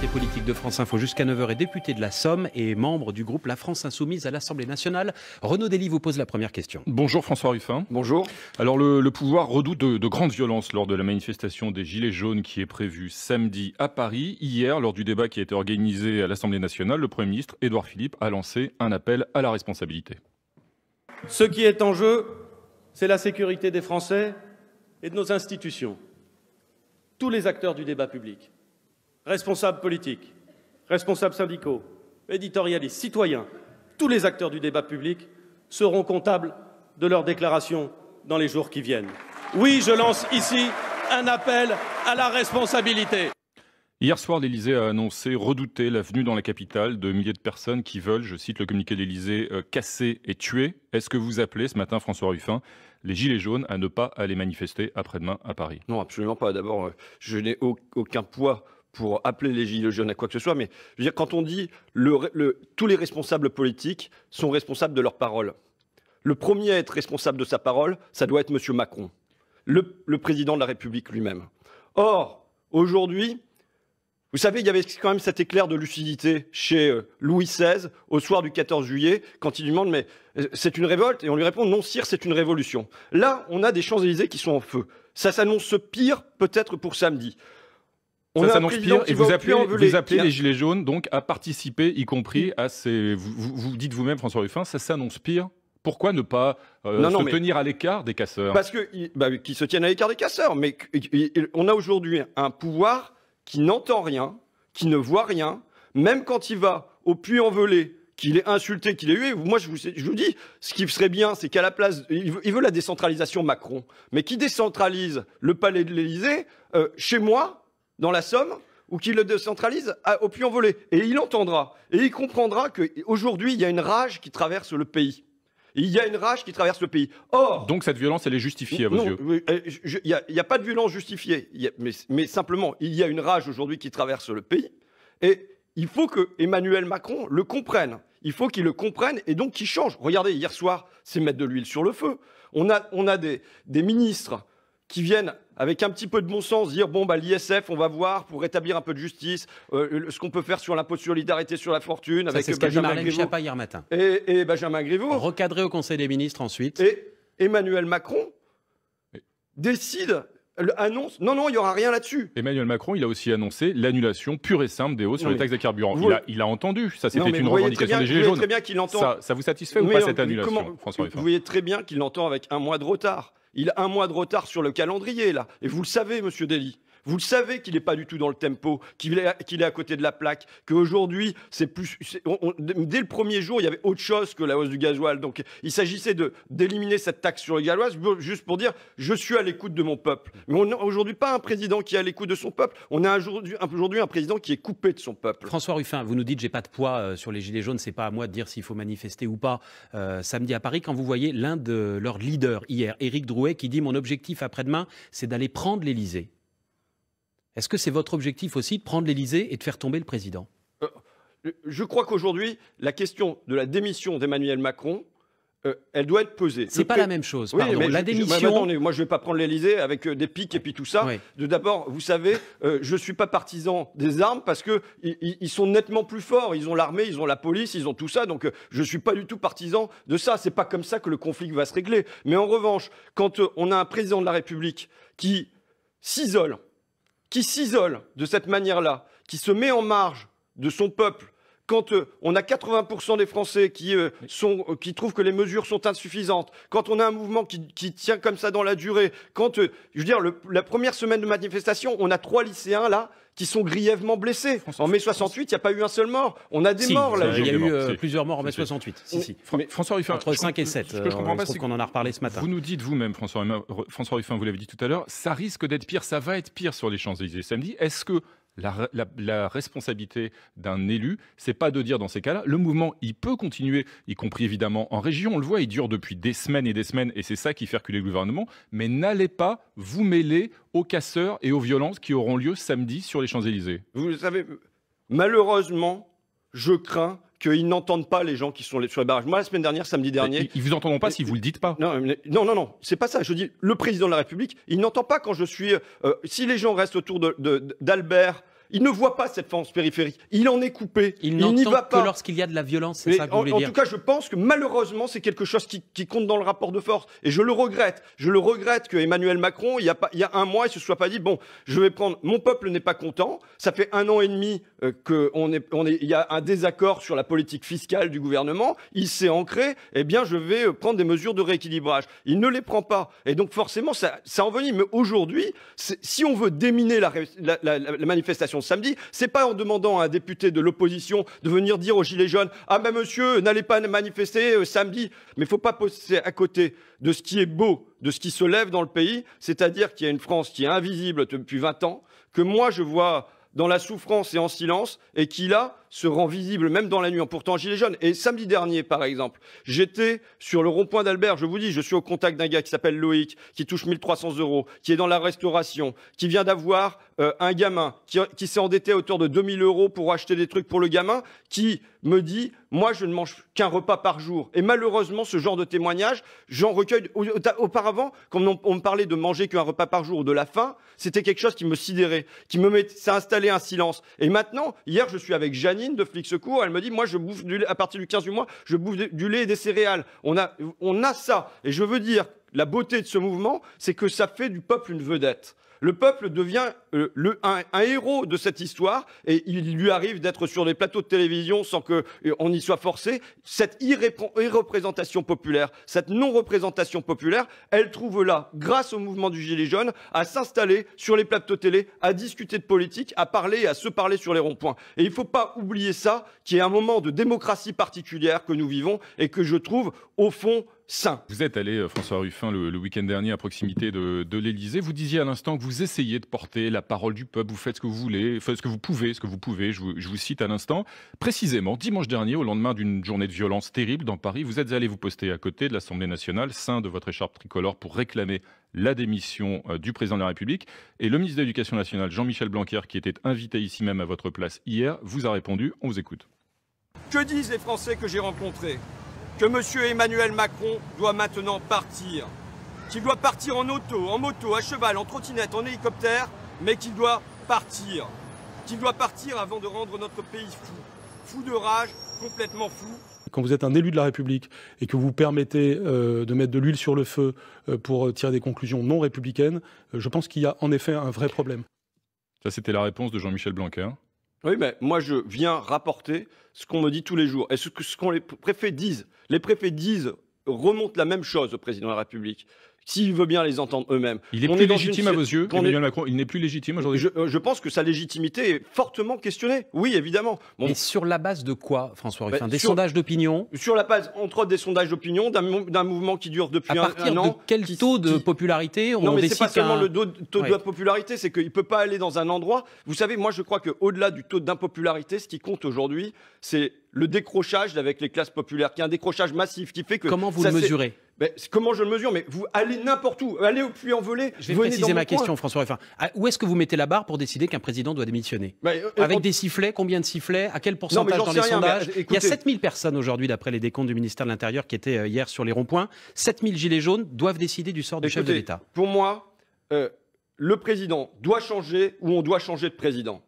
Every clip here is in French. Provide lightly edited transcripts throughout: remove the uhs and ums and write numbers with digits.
L'invité politique de France Info jusqu'à 9 h est député de la Somme et membre du groupe La France Insoumise à l'Assemblée nationale. Renaud Dely vous pose la première question. Bonjour François Ruffin. Bonjour. Alors le pouvoir redoute de grandes violences lors de la manifestation des Gilets jaunes qui est prévue samedi à Paris. Hier, lors du débat qui a été organisé à l'Assemblée nationale, le Premier ministre Édouard Philippe a lancé un appel à la responsabilité. Ce qui est en jeu, c'est la sécurité des Français et de nos institutions. Tous les acteurs du débat public, responsables politiques, responsables syndicaux, éditorialistes, citoyens, tous les acteurs du débat public seront comptables de leurs déclarations dans les jours qui viennent. Oui, je lance ici un appel à la responsabilité. Hier soir, l'Élysée a annoncé redouter la venue dans la capitale de milliers de personnes qui veulent, je cite le communiqué de l'Élysée, casser et tuer. Est-ce que vous appelez ce matin, François Ruffin, les Gilets jaunes à ne pas aller manifester après-demain à Paris? Non, absolument pas. D'abord, je n'ai aucun poids pour appeler les Gilets jaunes à quoi que ce soit, mais je veux dire, quand on dit tous les responsables politiques sont responsables de leurs paroles, le premier à être responsable de sa parole, ça doit être M. Macron, le président de la République lui-même. Or, aujourd'hui, vous savez, il y avait quand même cet éclair de lucidité chez Louis XVI au soir du 14 juillet, quand il lui demande « mais c'est une révolte ?» et on lui répond « non, sire, c'est une révolution ». Là, on a des Champs-Élysées qui sont en feu. Ça s'annonce pire peut-être pour samedi. Ça s'annonce pire et vous appelez les Gilets jaunes donc à participer, y compris à ces... Vous dites vous-même, François Ruffin, ça s'annonce pire. Pourquoi ne pas se tenir à l'écart des casseurs? Parce qu'ils se tiennent à l'écart des casseurs. Mais on a aujourd'hui un pouvoir qui n'entend rien, qui ne voit rien, même quand il va au Puy-en-Velay, qu'il est insulté, qu'il est hué. Moi, je vous dis, ce qui serait bien, c'est qu'à la place... Il veut la décentralisation Macron, mais qui décentralise le palais de l'Élysée chez moi, dans la Somme, ou qui le décentralise au Puy-en-Velay. Et il entendra, et il comprendra qu'aujourd'hui, il y a une rage qui traverse le pays. Il y a une rage qui traverse le pays. Or, donc cette violence, elle est justifiée à vos yeux? Il n'y a pas de violence justifiée, mais simplement, il y a une rage aujourd'hui qui traverse le pays. Et il faut que Emmanuel Macron le comprenne. Il faut qu'il le comprenne et donc qu'il change. Regardez, hier soir, c'est mettre de l'huile sur le feu. On a des ministres qui viennent avec un petit peu de bon sens dire bon, l'ISF, on va voir pour rétablir un peu de justice, ce qu'on peut faire sur l'impôt de solidarité sur la fortune. Ça, avec Benjamin Griveaux hier matin. Et Benjamin Griveaux. Recadré au Conseil des ministres ensuite. Et Emmanuel Macron décide, annonce, non, il n'y aura rien là-dessus. Emmanuel Macron, il a aussi annoncé l'annulation pure et simple des hausses sur les taxes des carburants. Il a entendu, ça c'était une revendication des Gilets jaunes. Ça vous satisfait ou pas cette annulation, François Ruffin? Vous voyez très bien qu'il l'entend avec un mois de retard. Il a un mois de retard sur le calendrier, là. Et vous le savez, monsieur Dely. Vous le savez qu'il n'est pas du tout dans le tempo, qu'il est à côté de la plaque, qu'aujourd'hui, dès le premier jour, il y avait autre chose que la hausse du gasoil. Donc, il s'agissait d'éliminer cette taxe sur le gasoil, juste pour dire « je suis à l'écoute de mon peuple ». Mais on n'a aujourd'hui pas un président qui est à l'écoute de son peuple, on a aujourd'hui un président qui est coupé de son peuple. François Ruffin, vous nous dites « j'ai pas de poids sur les Gilets jaunes, c'est pas à moi de dire s'il faut manifester ou pas samedi à Paris ». Quand vous voyez l'un de leurs leaders hier, Éric Drouet, qui dit « mon objectif après-demain, c'est d'aller prendre l'Élysée ». Est-ce que c'est votre objectif aussi de prendre l'Élysée et de faire tomber le président? Je crois qu'aujourd'hui, la question de la démission d'Emmanuel Macron, elle doit être pesée. C'est pas la même chose, pardon. Oui, la démission... moi, je ne vais pas prendre l'Élysée avec des pics et puis tout ça. Oui. D'abord, vous savez, je ne suis pas partisan des armes parce qu'ils sont nettement plus forts. Ils ont l'armée, ils ont la police, ils ont tout ça. Donc, je ne suis pas du tout partisan de ça. Ce n'est pas comme ça que le conflit va se régler. Mais en revanche, quand on a un président de la République qui s'isole de cette manière-là, qui se met en marge de son peuple, quand on a 80% des Français qui trouvent que les mesures sont insuffisantes, quand on a un mouvement qui tient comme ça dans la durée, quand, je veux dire, la première semaine de manifestation, on a 3 lycéens là qui sont grièvement blessés. En mai 68, il n'y a pas eu un seul mort. On a des morts là. Il y a eu plusieurs morts en mai 68. François Ruffin, entre 5 et 7. Je comprends pas, qu'on en a reparlé ce matin. Vous nous dites vous-même, François Ruffin, vous l'avez dit tout à l'heure, ça risque d'être pire, ça va être pire sur les Champs-Élysées samedi. Est-ce que la responsabilité d'un élu, c'est pas de dire dans ces cas-là, le mouvement, il peut continuer, y compris évidemment en région, on le voit, il dure depuis des semaines, et c'est ça qui fait reculer le gouvernement, mais n'allez pas vous mêler aux casseurs et aux violences qui auront lieu samedi sur les Champs-Élysées. Vous savez, malheureusement, je crains qu'ils n'entendent pas les gens qui sont sur les barrages. Moi, la semaine dernière, samedi dernier... Ils vous entendront pas si vous le dites pas. Non, c'est pas ça. Je dis, le président de la République, il n'entend pas quand je suis... si les gens restent autour d'Albert Il ne voit pas cette France périphérique. Il en est coupé. Il n'y va que pas. lorsqu'il y a de la violence, c'est ça que vous voulez dire. En tout cas, je pense que malheureusement, c'est quelque chose qui compte dans le rapport de force. Et je le regrette. Je le regrette que Emmanuel Macron, il y a un mois, il se soit pas dit, bon, je vais prendre... Mon peuple n'est pas content. Ça fait 1 an et demi il y a un désaccord sur la politique fiscale du gouvernement. Il s'est ancré. Eh bien, je vais prendre des mesures de rééquilibrage. Il ne les prend pas. Et donc, forcément, ça envenime. Mais aujourd'hui, si on veut déminer la manifestation de samedi, c'est pas en demandant à un député de l'opposition de venir dire aux Gilets jaunes « Ah ben monsieur, n'allez pas manifester samedi ». Mais il ne faut pas passer à côté de ce qui est beau, de ce qui se lève dans le pays, c'est-à-dire qu'il y a une France qui est invisible depuis 20 ans, que moi je vois dans la souffrance et en silence, et qui là se rend visible même dans la nuit en portant gilet jaune. Et samedi dernier, par exemple, j'étais sur le rond-point d'Albert, je vous dis, je suis au contact d'un gars qui s'appelle Loïc, qui touche 1 300 €, qui est dans la restauration, qui vient d'avoir un gamin, qui s'est endetté à hauteur de 2 000 € pour acheter des trucs pour le gamin, qui me dit, moi je ne mange qu'un repas par jour. Et malheureusement, ce genre de témoignage, j'en recueille. Auparavant, quand on me parlait de manger qu'un repas par jour ou de la faim, c'était quelque chose qui me sidérait, ça installait un silence. Et maintenant, hier, je suis avec Janine de Flics Secours, elle me dit, moi je bouffe à partir du 15 du mois, je bouffe du lait et des céréales. On a ça. Et je veux dire, la beauté de ce mouvement, c'est que ça fait du peuple une vedette. Le peuple devient un héros de cette histoire et il lui arrive d'être sur des plateaux de télévision sans qu'on y soit forcé. Cette irreprésentation populaire, cette non-représentation populaire, elle trouve là, grâce au mouvement du Gilet jaune, à s'installer sur les plateaux télé, à discuter de politique, à parler, à se parler sur les ronds-points. Et il ne faut pas oublier ça, qui est un moment de démocratie particulière que nous vivons et que je trouve, au fond, sain. Vous êtes allé, François Ruffin, le week-end dernier à proximité de l'Élysée. Vous disiez à l'instant que vous essayez de porter la parole du peuple. Vous faites ce que vous voulez, faites ce que vous pouvez. Je vous cite à l'instant. Précisément, dimanche dernier, au lendemain d'une journée de violence terrible dans Paris, vous êtes allé vous poster à côté de l'Assemblée nationale, ceint de votre écharpe tricolore, pour réclamer la démission du président de la République. Et le ministre de l'Éducation nationale, Jean-Michel Blanquer, qui était invité ici même à votre place hier, vous a répondu. On vous écoute. Que disent les Français que j'ai rencontrés ? Que M. Emmanuel Macron doit maintenant partir. Qu'il doit partir en auto, en moto, à cheval, en trottinette, en hélicoptère, mais qu'il doit partir. Qu'il doit partir avant de rendre notre pays fou. Fou de rage, complètement fou. Quand vous êtes un élu de la République et que vous permettez de mettre de l'huile sur le feu pour tirer des conclusions non républicaines, je pense qu'il y a en effet un vrai problème. Ça, c'était la réponse de Jean-Michel Blanquer. Oui, mais moi, je viens rapporter ce qu'on me dit tous les jours. Et ce que les préfets disent. Les préfets disent, remontent la même chose au président de la République. S'il veut bien les entendre eux-mêmes. Il est plus légitime à vos yeux, Emmanuel Macron, il n'est plus légitime aujourd'hui. Je pense que sa légitimité est fortement questionnée. Oui, évidemment. Bon. Et sur la base de quoi, François Ruffin? Des sondages d'opinion? Sur la base, entre autres, des sondages d'opinion, d'un mouvement qui dure depuis un an. À partir de quel taux de popularité on décide? Non, mais c'est pas seulement le taux de popularité, c'est qu'il ne peut pas aller dans un endroit. Vous savez, moi, je crois qu'au-delà du taux d'impopularité, ce qui compte aujourd'hui, c'est le décrochage avec les classes populaires, qui est un décrochage massif, qui fait que... Comment vous le mesurez? Comment je le mesure? Mais vous allez n'importe où, allez au Puy-en-Velay. Je vais préciser ma question, François Ruffin. Où est-ce que vous mettez la barre pour décider qu'un président doit démissionner? Avec des sifflets? Combien de sifflets? À quel pourcentage dans les sondages? Il y a 7000 personnes aujourd'hui, d'après les décomptes du ministère de l'Intérieur, qui étaient hier sur les ronds-points. 7000 gilets jaunes doivent décider du sort du chef de l'État. Pour moi, le président doit changer ou on doit changer de président.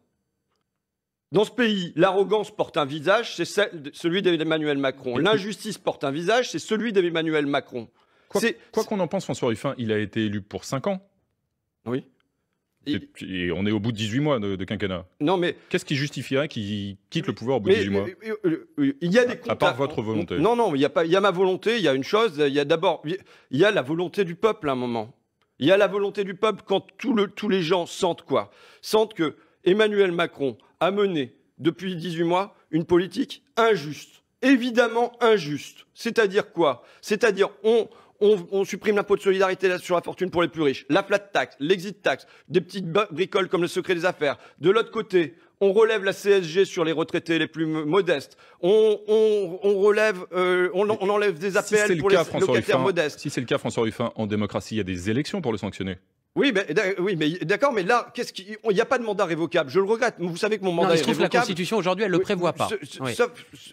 Dans ce pays, l'arrogance porte un visage, c'est celui d'Emmanuel Macron. L'injustice porte un visage, c'est celui d'Emmanuel Macron. Quoi qu'on en pense, François Ruffin, il a été élu pour 5 ans. Oui. Et on est au bout de 18 mois de quinquennat. Non, mais... Qu'est-ce qui justifierait qu'il quitte le pouvoir au bout de 18 mois? Il y a des à part votre volonté. Non, il y a ma volonté, il y a une chose, il y a la volonté du peuple à un moment. Il y a la volonté du peuple quand tous les gens sentent quoi? Sentent que Emmanuel Macron a mené, depuis 18 mois, une politique injuste. Évidemment injuste. C'est-à-dire quoi? C'est-à-dire, on supprime l'impôt de solidarité sur la fortune pour les plus riches, la flat tax, l'exit tax, des petites bricoles comme le secret des affaires. De l'autre côté, on relève la CSG sur les retraités les plus modestes. On enlève des APL pour les locataires modestes. Si c'est le cas, François Ruffin, en démocratie, il y a des élections pour le sanctionner. Oui, mais d'accord, mais là, il n'y a pas de mandat révocable. Je le regrette. Vous savez que mon mandat est révocable. Il se trouve que la Constitution aujourd'hui, elle ne le prévoit pas.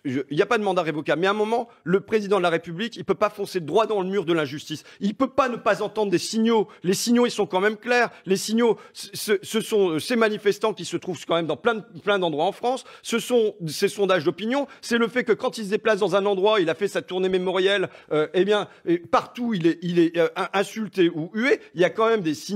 Il n'y a pas de mandat révocable. Mais à un moment, le président de la République, il ne peut pas foncer droit dans le mur de l'injustice. Il ne peut pas ne pas entendre des signaux. Les signaux, ils sont quand même clairs. Les signaux, ce sont ces manifestants qui se trouvent quand même dans plein d'endroits en France. Ce sont ces sondages d'opinion. C'est le fait que quand il se déplace dans un endroit, il a fait sa tournée mémorielle, partout, il est insulté ou hué. Il y a quand même des signaux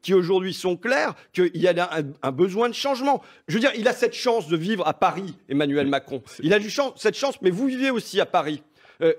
qui aujourd'hui sont clairs qu'il y a un besoin de changement. Je veux dire, il a cette chance de vivre à Paris, Emmanuel Macron. Il a cette chance, mais vous vivez aussi à Paris.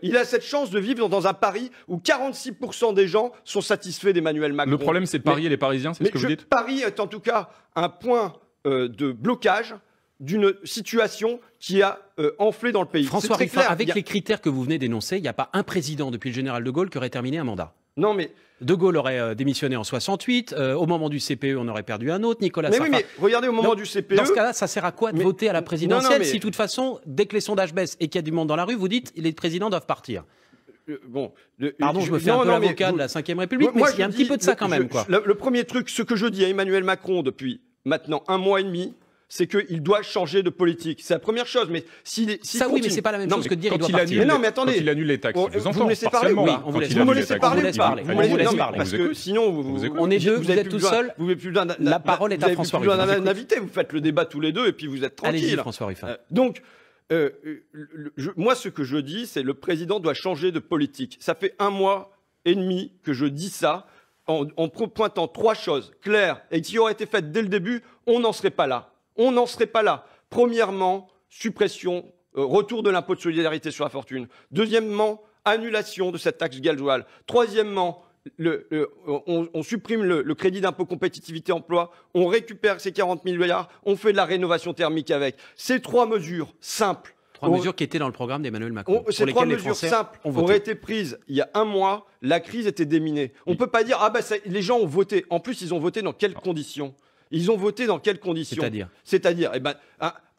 Il a cette chance de vivre dans un Paris où 46% des gens sont satisfaits d'Emmanuel Macron. Le problème, c'est Paris et les Parisiens, c'est ce que vous dites ? Paris est en tout cas un point de blocage d'une situation qui a enflé dans le pays. François Ruffin, avec les critères que vous venez d'énoncer, il n'y a pas un président depuis le général de Gaulle qui aurait terminé un mandat. Non, mais... De Gaulle aurait démissionné en 68. Au moment du CPE, on aurait perdu un autre. Nicolas Sarkozy. Mais regardez, au moment du CPE... Dans ce cas-là, ça sert à quoi de voter à la présidentielle si, de toute façon, dès que les sondages baissent et qu'il y a du monde dans la rue, vous dites les présidents doivent partir? Pardon, je me fais un peu l'avocat de la Ve République, mais il y a un petit peu de ça quand même. Le premier truc, ce que je dis à Emmanuel Macron depuis maintenant 1 mois et demi, c'est qu'il doit changer de politique. C'est la première chose. Mais oui, mais c'est pas la même chose que de dire qu'il doit partir. Non, mais attendez. Quand il annule les taxes, vous me laissez parler ou pas? Vous me laissez parler. Parce que sinon, on est deux, vous êtes tout seul. La parole est à François Ruffin. Vous avez plus d'un invité. Vous faites le débat tous les deux et puis vous êtes tranquille. Allez-y, François Ruffin. Donc, moi, ce que je dis, c'est le président doit changer de politique. Ça fait 1 mois et demi que je dis ça, en pointant 3 choses claires et qui auraient été faites dès le début, on n'en serait pas là. On n'en serait pas là. Premièrement, suppression, retour de l'impôt de solidarité sur la fortune. Deuxièmement, annulation de cette taxe gasoil. Troisièmement, on supprime le crédit d'impôt compétitivité emploi, on récupère ces 40 milliards, on fait de la rénovation thermique avec. Ces 3 mesures simples. 3 mesures qui étaient dans le programme d'Emmanuel Macron. Ces 3 mesures simples auraient été prises il y a 1 mois, la crise était déminée. On ne peut pas dire, les gens ont voté. En plus, ils ont voté dans quelles conditions ? Ils ont voté dans quelles conditions? C'est-à-dire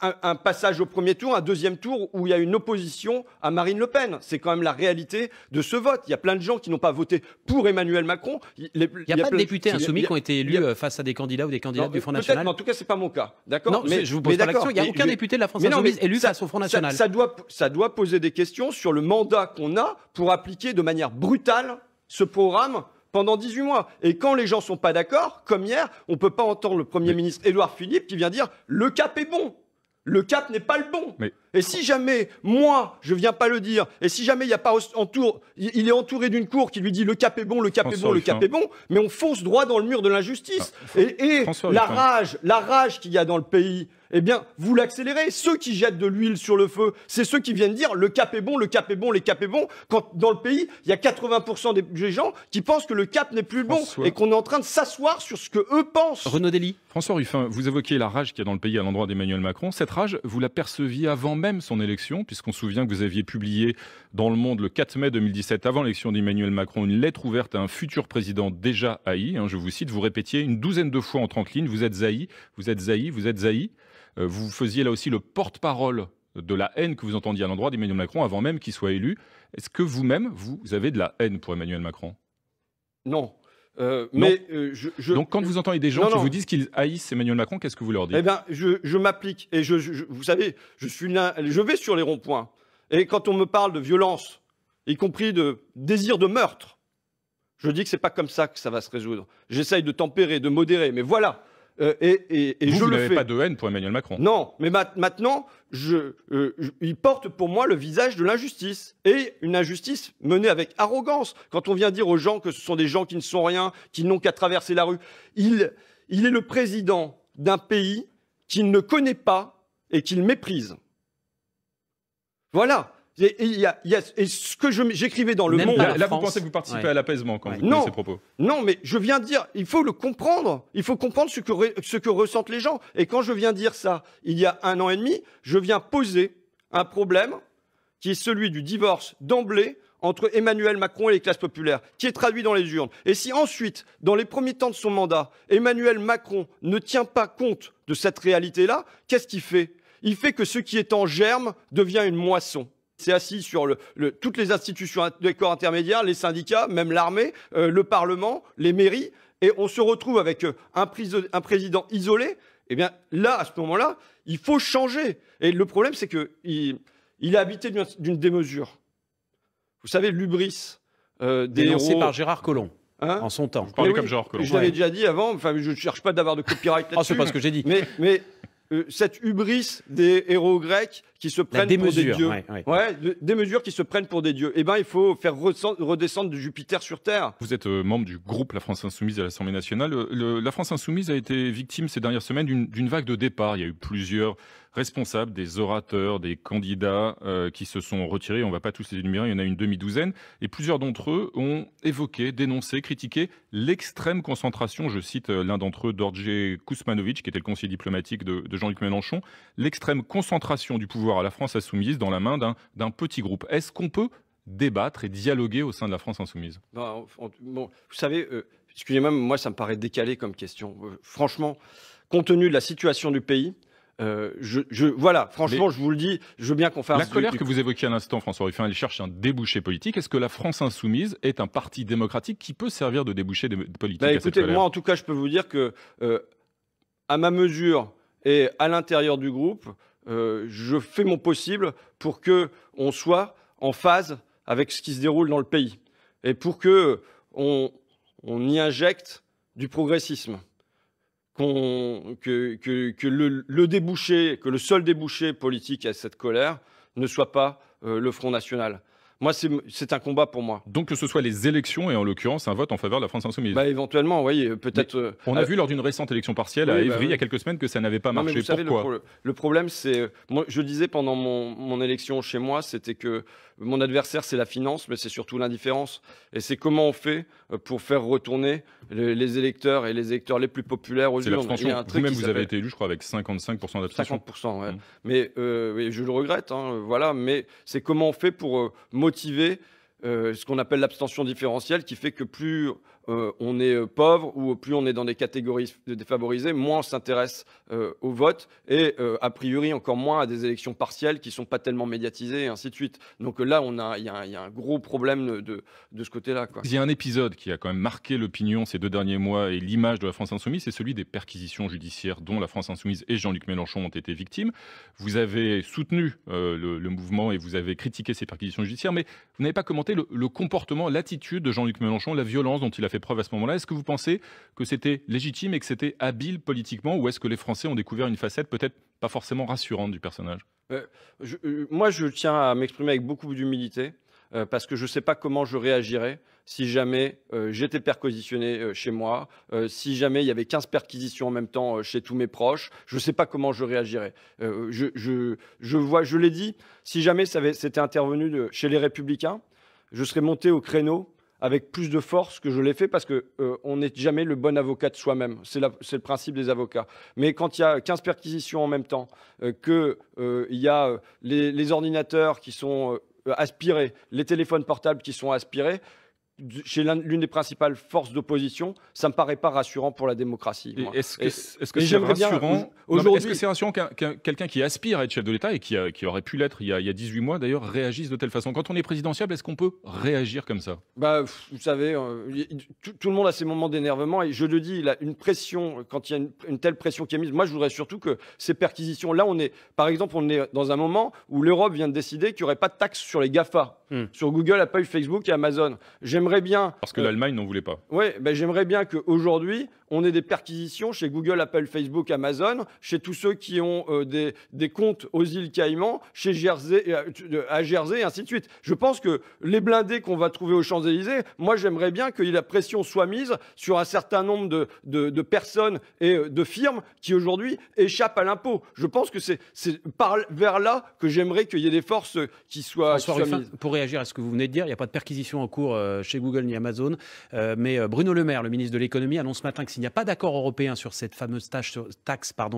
un passage au premier tour, un deuxième tour où il y a une opposition à Marine Le Pen. C'est quand même la réalité de ce vote. Il y a plein de gens qui n'ont pas voté pour Emmanuel Macron. Il n'y a pas de députés insoumis qui ont été élus face à des candidats ou des candidates du Front National? En tout cas, ce n'est pas mon cas. D'accord? Non, mais je vous pose pas la question. Il n'y a aucun député de la France Insoumise élu face au Front National. Ça doit poser des questions sur le mandat qu'on a pour appliquer de manière brutale ce programme pendant 18 mois. Et quand les gens ne sont pas d'accord, comme hier, on ne peut pas entendre le Premier ministre Édouard Philippe qui vient dire « le cap est bon ». Le cap n'est pas le bon. Et si jamais, moi, je ne viens pas le dire, et si jamais il n'y a pas il est entouré d'une cour qui lui dit le cap est bon, le cap est bon, le cap est bon, mais on fonce droit dans le mur de l'injustice. Et la rage qu'il y a dans le pays, eh bien, vous l'accélérez. Ceux qui jettent de l'huile sur le feu, c'est ceux qui viennent dire le cap est bon, le cap est bon, le cap est bon, quand dans le pays, il y a 80% des gens qui pensent que le cap n'est plus bon et qu'on est en train de s'asseoir sur ce que eux pensent. Renaud Dely. François Ruffin, vous évoquez la rage qu'il y a dans le pays à l'endroit d'Emmanuel Macron. Cette rage, vous la perceviez avant même son élection, puisqu'on se souvient que vous aviez publié dans Le Monde le 4 mai 2017, avant l'élection d'Emmanuel Macron, une lettre ouverte à un futur président déjà haï. Je vous cite, vous répétiez une douzaine de fois en 30 lignes, vous êtes haï, vous êtes haï, vous êtes haï. Vous faisiez là aussi le porte-parole de la haine que vous entendiez à l'endroit d'Emmanuel Macron avant même qu'il soit élu. Est-ce que vous-même, vous avez de la haine pour Emmanuel Macron? Non. Donc quand vous entendez des gens qui vous disent qu'ils haïssent Emmanuel Macron, qu'est-ce que vous leur dites? Eh bien, je m'applique. Et vous savez, je vais sur les ronds-points. Et quand on me parle de violence, y compris de désir de meurtre, je dis que c'est pas comme ça que ça va se résoudre. J'essaye de tempérer, de modérer, mais voilà. Vous n'avez pas de haine pour Emmanuel Macron? Non, mais maintenant, il porte pour moi le visage de l'injustice. Et une injustice menée avec arrogance. Quand on vient dire aux gens que ce sont des gens qui ne sont rien, qui n'ont qu'à traverser la rue, il est le président d'un pays qu'il ne connaît pas et qu'il méprise. Voilà. Et ce que j'écrivais dans Le Monde... Là, vous pensez que vous participez à l'apaisement quand vous tenez ces propos? Non, mais je viens dire, il faut le comprendre. Il faut comprendre ce que ressentent les gens. Et quand je viens dire ça, il y a 1 an et demi, je viens poser un problème qui est celui du divorce d'emblée entre Emmanuel Macron et les classes populaires, qui est traduit dans les urnes. Et si ensuite, dans les premiers temps de son mandat, Emmanuel Macron ne tient pas compte de cette réalité-là, qu'est-ce qu'il fait? Il fait que ce qui est en germe devient une moisson. C'est assis sur toutes les institutions des corps intermédiaires, les syndicats, même l'armée, le Parlement, les mairies. et on se retrouve avec un président isolé, eh bien là, à ce moment-là, il faut changer. Et le problème, c'est qu'il est habité d'une démesure. Vous savez, l'hubris dénoncé par Gérard Collomb. En son temps. Vous parlez comme Gérard Collomb. Je l'avais déjà dit avant, enfin, je ne cherche pas d'avoir de copyright là-dessus. C'est pas ce que j'ai dit. Mais cette hubris des héros grecs qui se prennent pour des dieux. Des mesures qui se prennent pour des dieux. Eh bien, il faut faire redescendre Jupiter sur Terre. Vous êtes membre du groupe La France Insoumise à l'Assemblée nationale. La France Insoumise a été victime ces dernières semaines d'une vague de départ. Il y a eu plusieurs responsables, des orateurs, des candidats qui se sont retirés. On ne va pas tous les énumérer, il y en a une demi-douzaine. Et plusieurs d'entre eux ont évoqué, dénoncé, critiqué l'extrême concentration, je cite l'un d'entre eux, Đorđe Kuzmanović, qui était le conseiller diplomatique de Jean-Luc Mélenchon, l'extrême concentration du pouvoir à la France Insoumise dans la main d'un petit groupe. Est-ce qu'on peut débattre et dialoguer au sein de la France Insoumise? Bon, vous savez, excusez-moi, moi ça me paraît décalé comme question. Franchement, compte tenu de la situation du pays, voilà, franchement, je vous le dis, je veux bien qu'on fasse... La colère que vous évoquiez à l'instant, François Ruffin, elle cherche un débouché politique. Est-ce que la France Insoumise est un parti démocratique qui peut servir de débouché politique à cette colère? Moi, en tout cas, je peux vous dire que, à ma mesure et à l'intérieur du groupe, je fais mon possible pour qu'on soit en phase avec ce qui se déroule dans le pays et pour qu'on y injecte du progressisme. Que le seul débouché politique à cette colère ne soit pas le Front National. Moi, c'est un combat pour moi. Donc que ce soit les élections et en l'occurrence un vote en faveur de la France Insoumise. Éventuellement, oui, peut-être. On a vu lors d'une récente élection partielle à Évry il y a quelques semaines que ça n'avait pas marché. Pourquoi? Le problème, c'est, moi, je disais pendant mon élection chez moi, c'était que mon adversaire, c'est la finance, mais c'est surtout l'indifférence. Et c'est comment on fait pour faire retourner les électeurs et les électeurs les plus populaires aux urnes. Vous-même, vous avez été élu, je crois, avec 55% d'abstention. 50%, ouais. Mais je le regrette, voilà. Mais c'est comment on fait pour motiver ce qu'on appelle l'abstention différentielle, qui fait que plus on est pauvre ou plus on est dans des catégories défavorisées, moins on s'intéresse au vote et a priori encore moins à des élections partielles qui ne sont pas tellement médiatisées et ainsi de suite. Donc là, il y a un gros problème de ce côté-là. Il y a un épisode qui a quand même marqué l'opinion ces 2 derniers mois et l'image de la France Insoumise, c'est celui des perquisitions judiciaires dont la France Insoumise et Jean-Luc Mélenchon ont été victimes. Vous avez soutenu le mouvement et vous avez critiqué ces perquisitions judiciaires, mais vous n'avez pas commenté le comportement, l'attitude de Jean-Luc Mélenchon, la violence dont il a fait preuve à ce moment-là. Est-ce que vous pensez que c'était légitime et que c'était habile politiquement, ou est-ce que les Français ont découvert une facette peut-être pas forcément rassurante du personnage? Moi, je tiens à m'exprimer avec beaucoup d'humilité parce que je ne sais pas comment je réagirais si jamais j'étais perquisitionné chez moi, si jamais il y avait 15 perquisitions en même temps chez tous mes proches. Je ne sais pas comment je réagirais. Je l'ai dit, si jamais c'était intervenu chez les Républicains, je serais monté au créneau avec plus de force que je l'ai fait parce qu'on n'est jamais le bon avocat de soi-même. C'est le principe des avocats. Mais quand il y a 15 perquisitions en même temps, qu'il y a les ordinateurs qui sont aspirés, les téléphones portables qui sont aspirés, chez l'une des principales forces d'opposition, ça ne me paraît pas rassurant pour la démocratie. Est-ce que c'est rassurant Est-ce que c'est rassurant quelqu'un qui aspire à être chef de l'État et qui aurait pu l'être il y a 18 mois d'ailleurs réagisse de telle façon? Quand on est présidentiable, est-ce qu'on peut réagir comme ça? Vous savez, tout le monde a ses moments d'énervement et je le dis, il a une pression, quand il y a une telle pression qui est mise. Moi, je voudrais surtout que ces perquisitions, là, par exemple, on est dans un moment où l'Europe vient de décider qu'il n'y aurait pas de taxe sur les GAFA, sur Google, Apple, Facebook et Amazon. J'aimerais bien... Parce que l'Allemagne n'en voulait pas. Oui, j'aimerais bien qu'aujourd'hui, on ait des perquisitions chez Google, Apple, Facebook, Amazon, chez tous ceux qui ont des comptes aux îles Caïmans, à Jersey, et ainsi de suite. Je pense que les blindés qu'on va trouver aux Champs-Élysées, moi, j'aimerais bien que la pression soit mise sur un certain nombre de personnes et de firmes qui, aujourd'hui, échappent à l'impôt. Je pense que c'est vers là que j'aimerais qu'il y ait des forces qui soient mises. Pour réagir à ce que vous venez de dire, il n'y a pas de perquisition en cours chez Google ni Amazon, mais Bruno Le Maire, le ministre de l'économie, annonce ce matin que s'il s'il n'y a pas d'accord européen sur cette fameuse taxe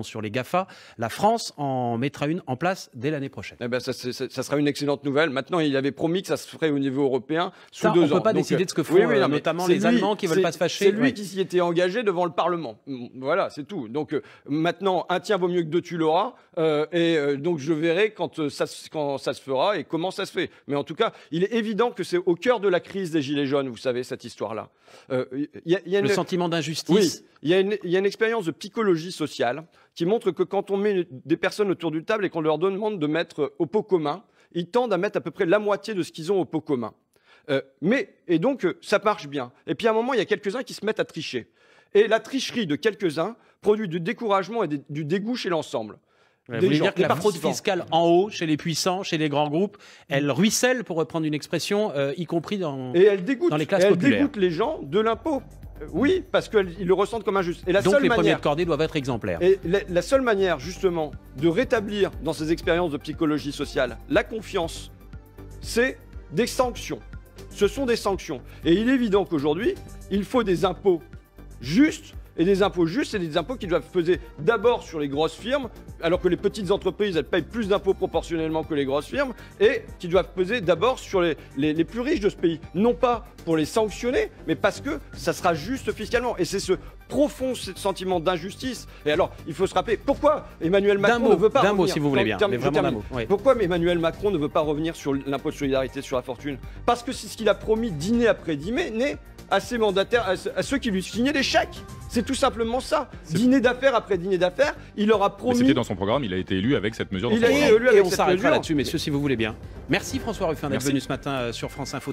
sur les GAFA, la France en mettra une en place dès l'année prochaine. Eh ben ça sera une excellente nouvelle. Maintenant, il avait promis que ça se ferait au niveau européen sous 2 ans. On ne peut pas décider de ce que font notamment les Allemands qui ne veulent pas se fâcher. C'est lui qui s'y était engagé devant le Parlement. Voilà, c'est tout. Donc maintenant, un tien vaut mieux que 2, tu l'auras. Donc je verrai quand ça se fera et comment ça se fait. Mais en tout cas, il est évident que c'est au cœur de la crise des Gilets jaunes, vous savez, cette histoire-là. Le sentiment d'injustice. Oui, il y a une expérience de psychologie sociale qui montre que quand on met des personnes autour d'une table et qu'on leur demande de mettre au pot commun, ils tendent à mettre à peu près la moitié de ce qu'ils ont au pot commun. Et donc, ça marche bien. Et puis à un moment, il y a quelques-uns qui se mettent à tricher. Et la tricherie de quelques-uns produit du découragement et du dégoût chez l'ensemble. Vous voulez dire que la fraude fiscale en haut, chez les puissants, chez les grands groupes, elle ruisselle, pour reprendre une expression, y compris dans les classes populaires. Elle dégoûte les gens de l'impôt. Oui, parce qu'ils le ressentent comme injuste. Donc les premiers de cordée doivent être exemplaires. Et la seule manière, justement, de rétablir dans ces expériences de psychologie sociale la confiance, c'est des sanctions. Ce sont des sanctions. Et il est évident qu'aujourd'hui, il faut des impôts justes. Et des impôts justes, c'est des impôts qui doivent peser d'abord sur les grosses firmes, alors que les petites entreprises, elles payent plus d'impôts proportionnellement que les grosses firmes, et qui doivent peser d'abord sur les plus riches de ce pays. Non pas pour les sanctionner, mais parce que ça sera juste fiscalement. Et c'est ce profond sentiment d'injustice. Et alors, il faut se rappeler, pourquoi Emmanuel Macron ne veut pas revenir... D'un mot, si vous voulez bien, mais vraiment d'un mot. Oui. Pourquoi Emmanuel Macron ne veut pas revenir sur l'impôt de solidarité sur la fortune? Parce que c'est ce qu'il a promis dîner après dîner à ses mandataires, à ceux qui lui signaient des chèques. C'est tout simplement ça. Dîner d'affaires après dîner d'affaires, il leur a promis... C'était dans son programme, il a été élu avec cette mesure dans son programme. Et on s'arrêtera là-dessus, messieurs, si vous voulez bien. Merci François Ruffin d'être venu ce matin sur France Info.